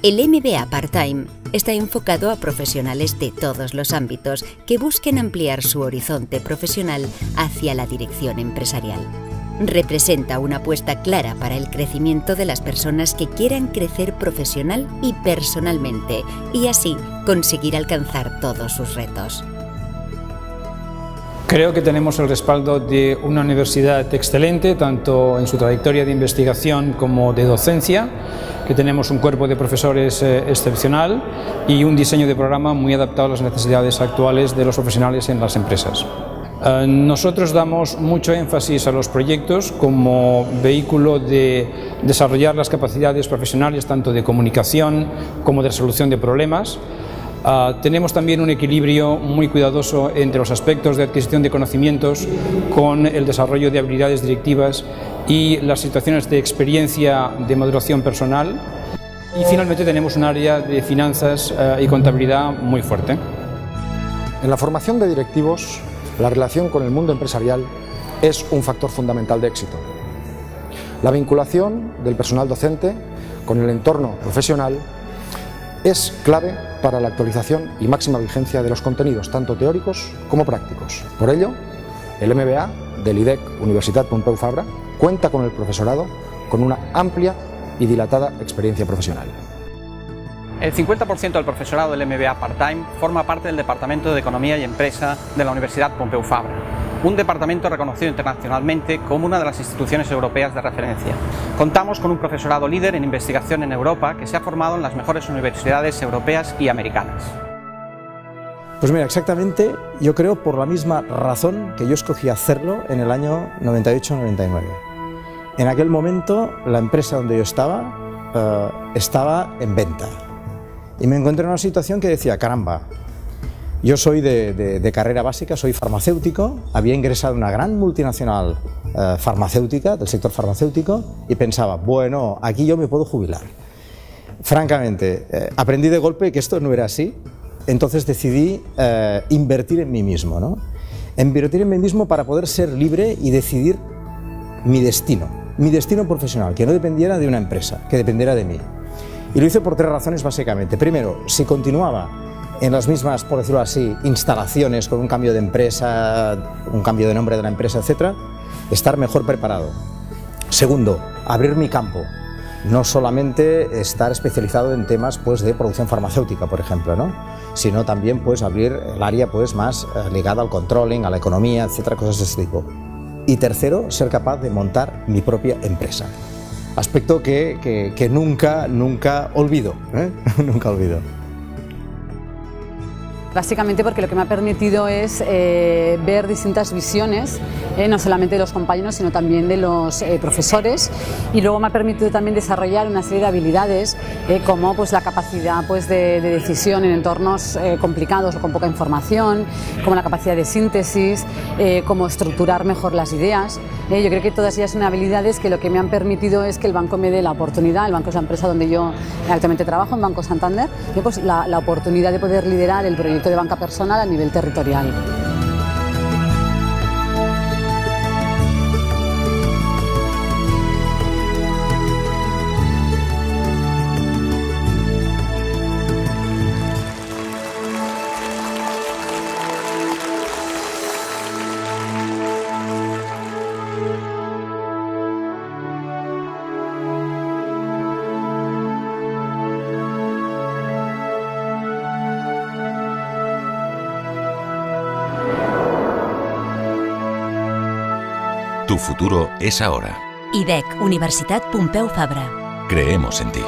El MBA Part-Time está enfocado a profesionales de todos los ámbitos que busquen ampliar su horizonte profesional hacia la dirección empresarial. Representa una apuesta clara para el crecimiento de las personas que quieran crecer profesional y personalmente y así conseguir alcanzar todos sus retos. Creo que tenemos el respaldo de una universidad excelente, tanto en su trayectoria de investigación como de docencia, que tenemos un cuerpo de profesores excepcional y un diseño de programa muy adaptado a las necesidades actuales de los profesionales en las empresas. Nosotros damos mucho énfasis a los proyectos como vehículo de desarrollar las capacidades profesionales tanto de comunicación como de resolución de problemas. Tenemos también un equilibrio muy cuidadoso entre los aspectos de adquisición de conocimientos con el desarrollo de habilidades directivas y las situaciones de experiencia de maduración personal. Y finalmente tenemos un área de finanzas y contabilidad muy fuerte. En la formación de directivos, la relación con el mundo empresarial es un factor fundamental de éxito. La vinculación del personal docente con el entorno profesional es clave para la actualización y máxima vigencia de los contenidos, tanto teóricos como prácticos. Por ello, el MBA del IDEC Universitat Pompeu Fabra cuenta con el profesorado con una amplia y dilatada experiencia profesional. El 50% del profesorado del MBA Part-Time forma parte del Departamento de Economía y Empresa de la Universidad Pompeu Fabra, un departamento reconocido internacionalmente como una de las instituciones europeas de referencia. Contamos con un profesorado líder en investigación en Europa que se ha formado en las mejores universidades europeas y americanas. Pues mira, exactamente, yo creo por la misma razón que yo escogí hacerlo en el año 98-99. En aquel momento la empresa donde yo estaba en venta y me encontré en una situación que decía, caramba, yo soy de carrera básica, soy farmacéutico, había ingresado en una gran multinacional farmacéutica, del sector farmacéutico, y pensaba, bueno, aquí yo me puedo jubilar. Francamente, aprendí de golpe que esto no era así, entonces decidí invertir en mí mismo, ¿no? Invertir en mí mismo para poder ser libre y decidir mi destino profesional, que no dependiera de una empresa, que dependiera de mí. Y lo hice por tres razones básicamente. Primero, si continuaba en las mismas, por decirlo así, instalaciones con un cambio de empresa, un cambio de nombre de la empresa, etcétera, estar mejor preparado. Segundo, abrir mi campo, no solamente estar especializado en temas pues, de producción farmacéutica, por ejemplo, ¿no? Sino también pues, abrir el área pues, más ligada al controlling, a la economía, etcétera, cosas de ese tipo. Y tercero, ser capaz de montar mi propia empresa. Aspecto que nunca olvido, nunca olvido. Básicamente porque lo que me ha permitido es ver distintas visiones, no solamente de los compañeros, sino también de los profesores, y luego me ha permitido también desarrollar una serie de habilidades como pues, la capacidad pues, de decisión en entornos complicados o con poca información, como la capacidad de síntesis, como estructurar mejor las ideas. Yo creo que todas ellas son habilidades que lo que me han permitido es que el banco me dé la oportunidad, el banco es la empresa donde yo actualmente trabajo, en Banco Santander, y pues, la oportunidad de poder liderar el proyecto de banca personal a nivel territorial. Tu futuro es ahora. IDEC Universitat Pompeu Fabra. Creemos en ti.